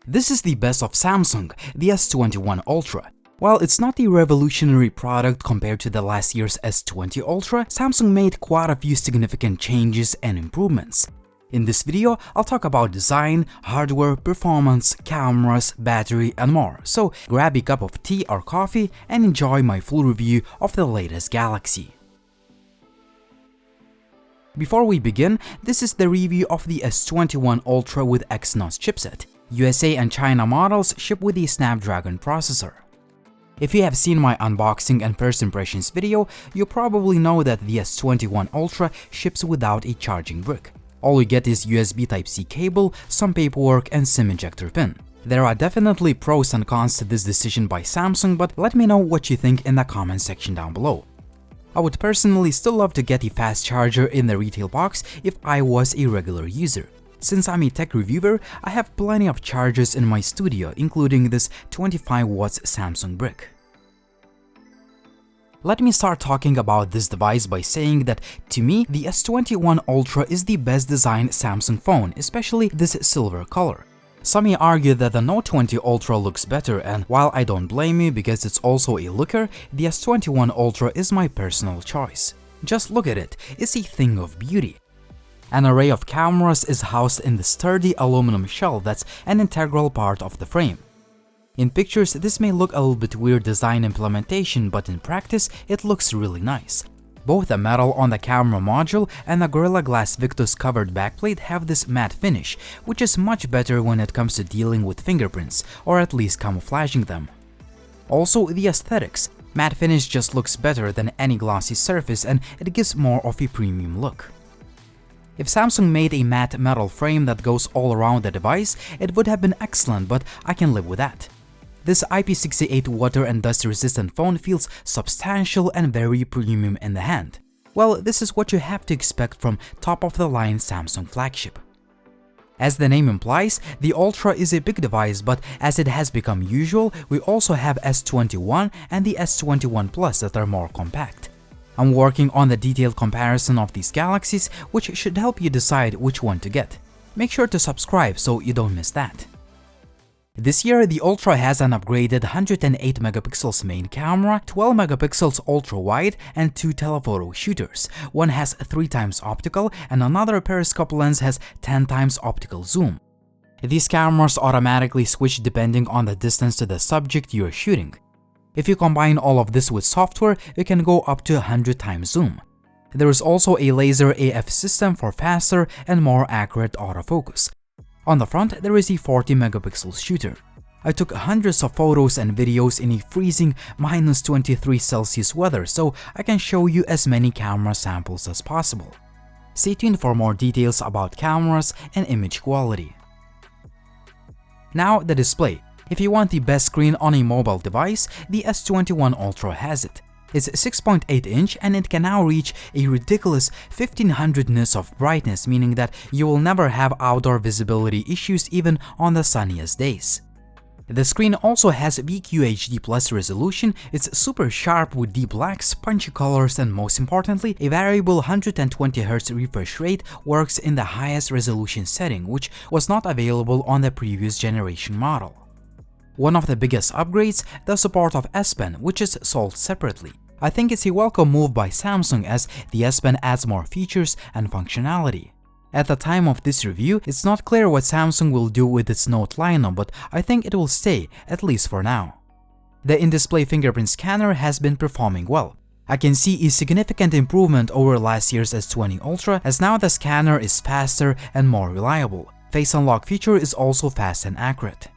This is the best of Samsung, the S21 Ultra. While it's not a revolutionary product compared to the last year's S20 Ultra, Samsung made quite a few significant changes and improvements. In this video, I'll talk about design, hardware, performance, cameras, battery, and more. So grab a cup of tea or coffee and enjoy my full review of the latest Galaxy. Before we begin, this is the review of the S21 Ultra with Exynos chipset. USA and China models ship with the Snapdragon processor. If you have seen my unboxing and first impressions video, you probably know that the S21 Ultra ships without a charging brick. All you get is USB Type-C cable, some paperwork, and SIM ejector pin. There are definitely pros and cons to this decision by Samsung, but let me know what you think in the comment section down below. I would personally still love to get a fast charger in the retail box if I was a regular user. Since I'm a tech reviewer, I have plenty of chargers in my studio, including this 25 watts Samsung brick. Let me start talking about this device by saying that, to me, the S21 Ultra is the best designed Samsung phone, especially this silver color. Some may argue that the Note 20 Ultra looks better, and while I don't blame you because it's also a looker, the S21 Ultra is my personal choice. Just look at it, it's a thing of beauty. An array of cameras is housed in the sturdy aluminum shell that's an integral part of the frame. In pictures, this may look a little bit weird design implementation, but in practice, it looks really nice. Both the metal on the camera module and the Gorilla Glass Victus covered backplate have this matte finish, which is much better when it comes to dealing with fingerprints, or at least camouflaging them. Also, the aesthetics. Matte finish just looks better than any glossy surface, and it gives more of a premium look. If Samsung made a matte metal frame that goes all around the device, it would have been excellent, but I can live with that. This IP68 water and dust resistant phone feels substantial and very premium in the hand. Well, this is what you have to expect from top-of-the-line Samsung flagship. As the name implies, the Ultra is a big device, but as it has become usual, we also have S21 and the S21 Plus that are more compact. I'm working on the detailed comparison of these Galaxies, which should help you decide which one to get. Make sure to subscribe so you don't miss that. This year, the Ultra has an upgraded 108 megapixels main camera, 12 megapixels ultra-wide, and 2 telephoto shooters. One has 3 times optical, and another periscope lens has 10 times optical zoom. These cameras automatically switch depending on the distance to the subject you are shooting. If you combine all of this with software, you can go up to 100 times zoom. There is also a laser AF system for faster and more accurate autofocus. On the front, there is a 40 megapixel shooter. I took hundreds of photos and videos in a freezing -23°C weather, so I can show you as many camera samples as possible. Stay tuned for more details about cameras and image quality. Now, the display. If you want the best screen on a mobile device, the S21 Ultra has it. It's 6.8 inch and it can now reach a ridiculous 1500 nits of brightness, meaning that you will never have outdoor visibility issues even on the sunniest days. The screen also has VQHD Plus resolution, it's super sharp with deep blacks, punchy colors, and most importantly, a variable 120Hz refresh rate works in the highest resolution setting, which was not available on the previous generation model. One of the biggest upgrades, the support of S Pen, which is sold separately. I think it's a welcome move by Samsung as the S Pen adds more features and functionality. At the time of this review, it's not clear what Samsung will do with its Note lineup, but I think it will stay, at least for now. The in-display fingerprint scanner has been performing well. I can see a significant improvement over last year's S20 Ultra, as now the scanner is faster and more reliable. Face unlock feature is also fast and accurate.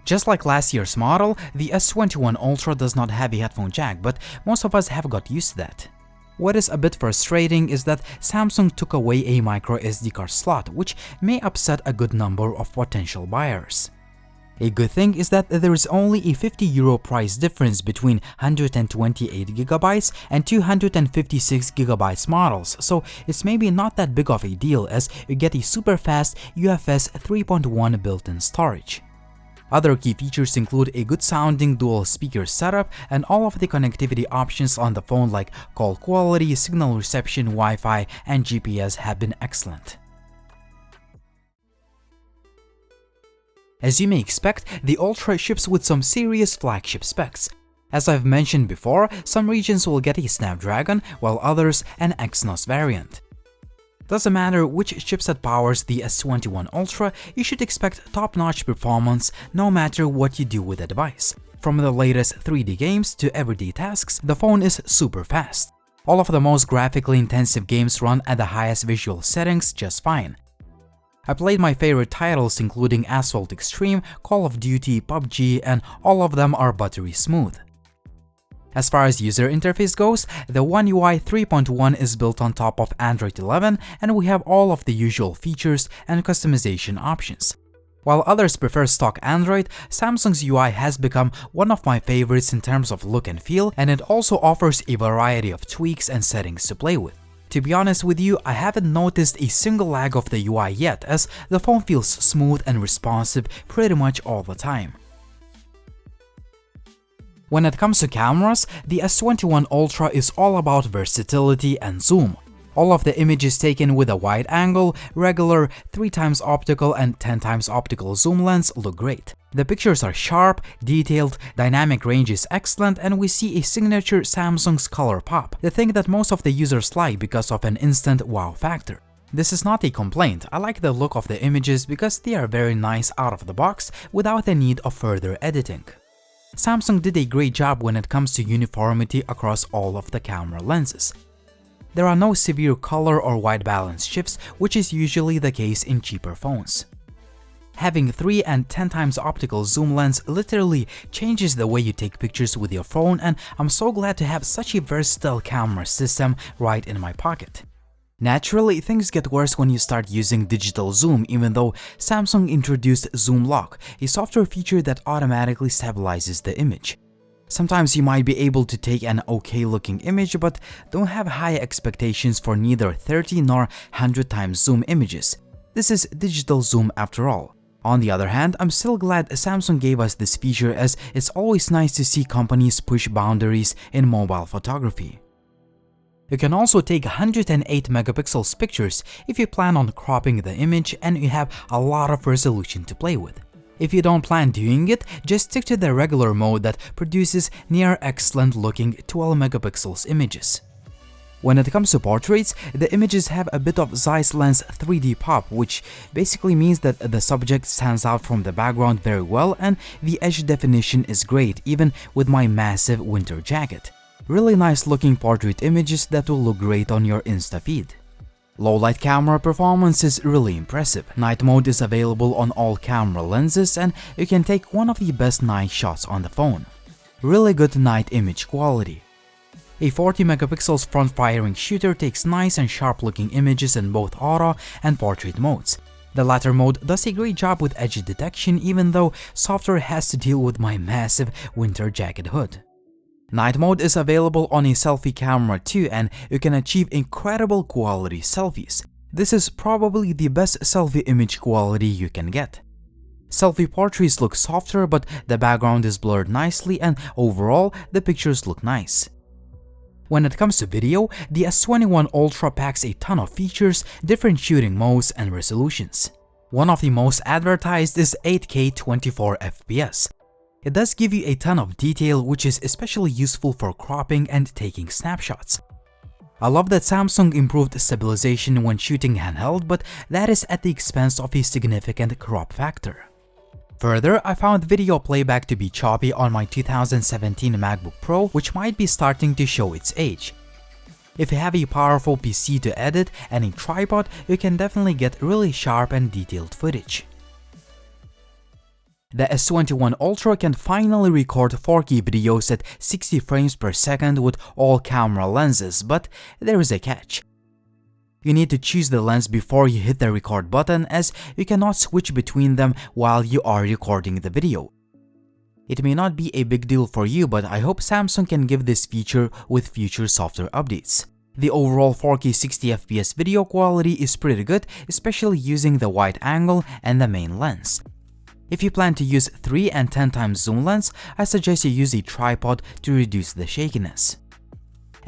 Just like last year's model, the S21 Ultra does not have a headphone jack, but most of us have got used to that. What is a bit frustrating is that Samsung took away a micro SD card slot, which may upset a good number of potential buyers. A good thing is that there is only a €50 price difference between 128GB and 256GB models, so it's maybe not that big of a deal as you get a super fast UFS 3.1 built-in storage. Other key features include a good-sounding dual speaker setup, and all of the connectivity options on the phone like call quality, signal reception, Wi-Fi, and GPS have been excellent. As you may expect, the Ultra ships with some serious flagship specs. As I've mentioned before, some regions will get a Snapdragon, while others an Exynos variant. Doesn't matter which chipset powers the S21 Ultra, you should expect top-notch performance no matter what you do with the device. From the latest 3D games to everyday tasks, the phone is super fast. All of the most graphically intensive games run at the highest visual settings just fine. I played my favorite titles including Asphalt Extreme, Call of Duty, PUBG, and all of them are buttery smooth. As far as user interface goes, the One UI 3.1 is built on top of Android 11 and we have all of the usual features and customization options. While others prefer stock Android, Samsung's UI has become one of my favorites in terms of look and feel, and it also offers a variety of tweaks and settings to play with. To be honest with you, I haven't noticed a single lag of the UI yet, as the phone feels smooth and responsive pretty much all the time. When it comes to cameras, the S21 Ultra is all about versatility and zoom. All of the images taken with a wide angle, regular, 3x optical and 10x optical zoom lens look great. The pictures are sharp, detailed, dynamic range is excellent, and we see a signature Samsung's color pop, the thing that most of the users like because of an instant wow factor. This is not a complaint, I like the look of the images because they are very nice out of the box without the need of further editing. Samsung did a great job when it comes to uniformity across all of the camera lenses. There are no severe color or white balance shifts, which is usually the case in cheaper phones. Having 3 and 10x optical zoom lens literally changes the way you take pictures with your phone, and I'm so glad to have such a versatile camera system right in my pocket. Naturally, things get worse when you start using digital zoom, even though Samsung introduced Zoom Lock, a software feature that automatically stabilizes the image. Sometimes you might be able to take an okay-looking image, but don't have high expectations for neither 30 nor 100 times zoom images. This is digital zoom after all. On the other hand, I'm still glad Samsung gave us this feature, as it's always nice to see companies push boundaries in mobile photography. You can also take 108 megapixels pictures if you plan on cropping the image and you have a lot of resolution to play with. If you don't plan doing it, just stick to the regular mode that produces near excellent looking 12 megapixels images. When it comes to portraits, the images have a bit of Zeiss lens 3D pop, which basically means that the subject stands out from the background very well and the edge definition is great even with my massive winter jacket. Really nice looking portrait images that will look great on your Insta feed. Low light camera performance is really impressive. Night mode is available on all camera lenses and you can take one of the best night shots on the phone. Really good night image quality. A 40 megapixels front firing shooter takes nice and sharp looking images in both auto and portrait modes. The latter mode does a great job with edge detection, even though software has to deal with my massive winter jacket hood. Night mode is available on a selfie camera too, and you can achieve incredible quality selfies. This is probably the best selfie image quality you can get. Selfie portraits look softer, but the background is blurred nicely and overall the pictures look nice. When it comes to video, the S21 Ultra packs a ton of features, different shooting modes and resolutions. One of the most advertised is 8K 24 FPS. It does give you a ton of detail, which is especially useful for cropping and taking snapshots. I love that Samsung improved stabilization when shooting handheld, but that is at the expense of a significant crop factor. Further, I found video playback to be choppy on my 2017 MacBook Pro, which might be starting to show its age. If you have a powerful PC to edit and a tripod, you can definitely get really sharp and detailed footage. The S21 Ultra can finally record 4K videos at 60 frames per second with all camera lenses, but there is a catch. You need to choose the lens before you hit the record button, as you cannot switch between them while you are recording the video. It may not be a big deal for you, but I hope Samsung can give this feature with future software updates. The overall 4K 60fps video quality is pretty good, especially using the wide angle and the main lens. If you plan to use 3 and 10 times zoom lens, I suggest you use a tripod to reduce the shakiness.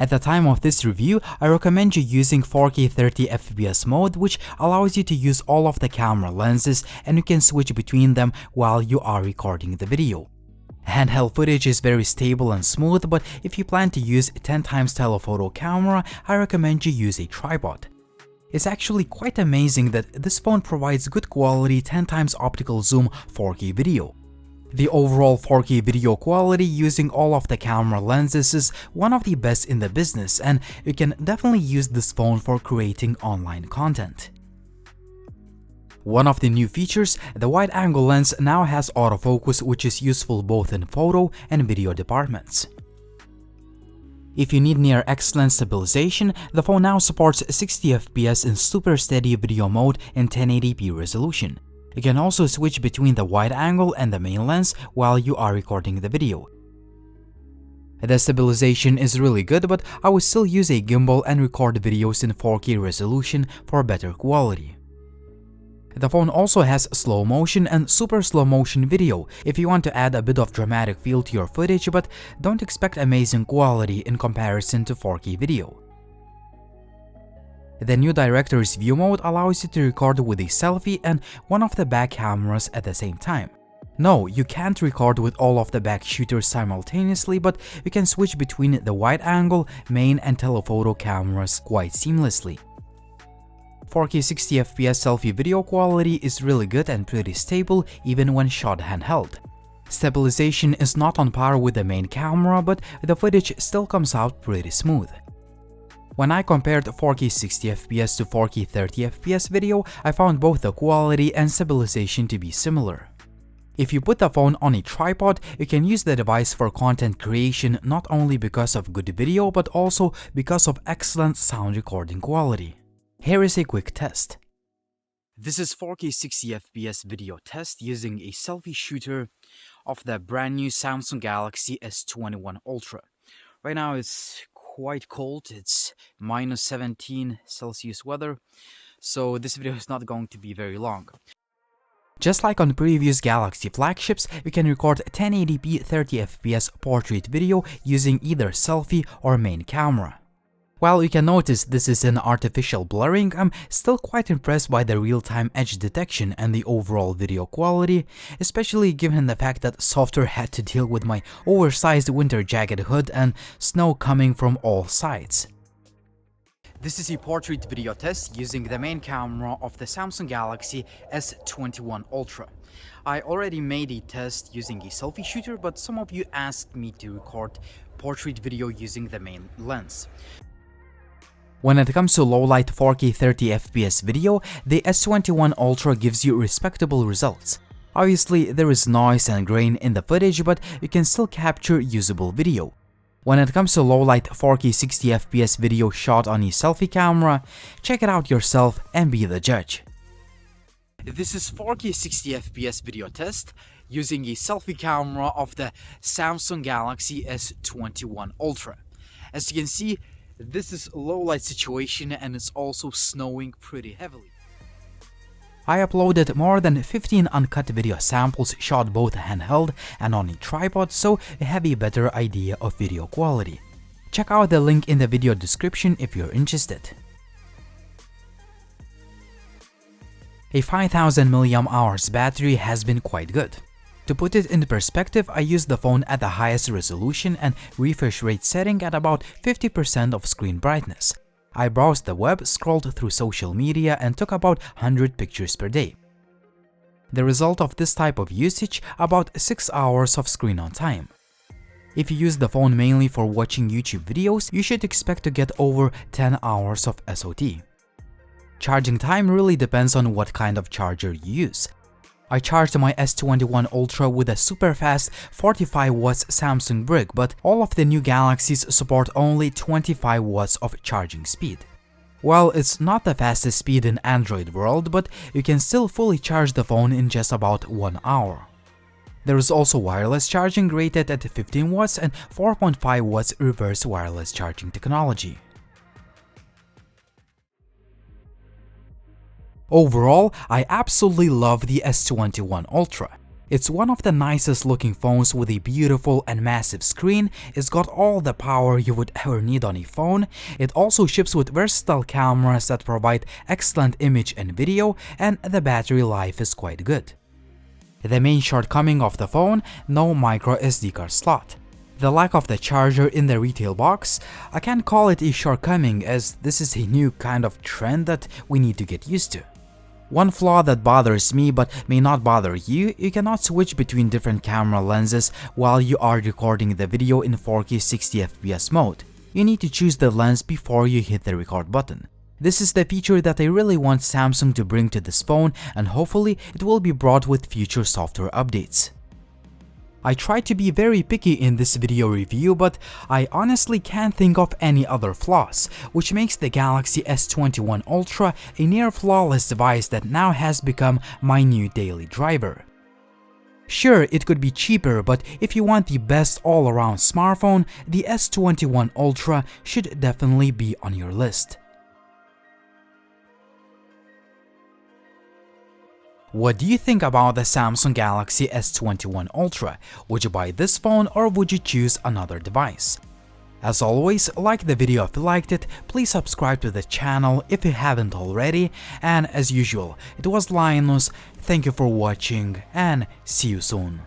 At the time of this review, I recommend you using 4K 30fps mode, which allows you to use all of the camera lenses and you can switch between them while you are recording the video. Handheld footage is very stable and smooth, but if you plan to use 10x telephoto camera, I recommend you use a tripod. It's actually quite amazing that this phone provides good quality 10x optical zoom 4K video. The overall 4K video quality using all of the camera lenses is one of the best in the business, and you can definitely use this phone for creating online content. One of the new features, the wide-angle lens now has autofocus, which is useful both in photo and video departments. If you need near excellent stabilization, the phone now supports 60fps in super steady video mode in 1080p resolution. You can also switch between the wide angle and the main lens while you are recording the video. The stabilization is really good, but I would still use a gimbal and record videos in 4K resolution for better quality. The phone also has slow motion and super slow motion video if you want to add a bit of dramatic feel to your footage, but don't expect amazing quality in comparison to 4K video. The new director's view mode allows you to record with a selfie and one of the back cameras at the same time. No, you can't record with all of the back shooters simultaneously, but you can switch between the wide angle, main and telephoto cameras quite seamlessly. 4K 60fps selfie video quality is really good and pretty stable even when shot handheld. Stabilization is not on par with the main camera, but the footage still comes out pretty smooth. When I compared 4K 60fps to 4K 30fps video, I found both the quality and stabilization to be similar. If you put the phone on a tripod, you can use the device for content creation not only because of good video but also because of excellent sound recording quality. Here is a quick test. This is 4K 60fps video test using a selfie shooter of the brand new Samsung Galaxy S21 Ultra. Right now it's quite cold, it's -17 Celsius weather, so this video is not going to be very long. Just like on previous Galaxy flagships, you can record 1080p 30fps portrait video using either selfie or main camera. While you can notice this is an artificial blurring, I'm still quite impressed by the real-time edge detection and the overall video quality, especially given the fact that software had to deal with my oversized winter jacket hood and snow coming from all sides. This is a portrait video test using the main camera of the Samsung Galaxy S21 Ultra. I already made a test using a selfie shooter, but some of you asked me to record portrait video using the main lens. When it comes to low-light 4K 30fps video, the S21 Ultra gives you respectable results. Obviously, there is noise and grain in the footage, but you can still capture usable video. When it comes to low-light 4K 60fps video shot on a selfie camera, check it out yourself and be the judge. This is 4K 60fps video test using a selfie camera of the Samsung Galaxy S21 Ultra. As you can see, this is a low-light situation and it's also snowing pretty heavily. I uploaded more than 15 uncut video samples shot both handheld and on a tripod, so you have a better idea of video quality. Check out the link in the video description if you're interested. A 5000 mAh battery has been quite good. To put it in perspective, I used the phone at the highest resolution and refresh rate setting at about 50% of screen brightness. I browsed the web, scrolled through social media, and took about 100 pictures per day. The result of this type of usage, about 6 hours of screen on time. If you use the phone mainly for watching YouTube videos, you should expect to get over 10 hours of SOT. Charging time really depends on what kind of charger you use. I charged my S21 Ultra with a super fast 45 watts Samsung brick, but all of the new Galaxies support only 25 watts of charging speed. Well, it's not the fastest speed in Android world, but you can still fully charge the phone in just about 1 hour. There is also wireless charging rated at 15 watts and 4.5 watts reverse wireless charging technology. Overall, I absolutely love the S21 Ultra. It's one of the nicest looking phones with a beautiful and massive screen. It's got all the power you would ever need on a phone. It also ships with versatile cameras that provide excellent image and video, and the battery life is quite good. The main shortcoming of the phone: no micro SD card slot. The lack of the charger in the retail box, I can't call it a shortcoming, as this is a new kind of trend that we need to get used to. One flaw that bothers me but may not bother you: you cannot switch between different camera lenses while you are recording the video in 4K 60fps mode. You need to choose the lens before you hit the record button. This is the feature that I really want Samsung to bring to this phone, and hopefully it will be brought with future software updates. I tried to be very picky in this video review, but I honestly can't think of any other flaws, which makes the Galaxy S21 Ultra a near flawless device that now has become my new daily driver. Sure, it could be cheaper, but if you want the best all-around smartphone, the S21 Ultra should definitely be on your list. What do you think about the Samsung Galaxy S21 Ultra? Would you buy this phone or would you choose another device? As always, like the video if you liked it, please subscribe to the channel if you haven't already, and as usual, it was Linus. Thank you for watching and see you soon.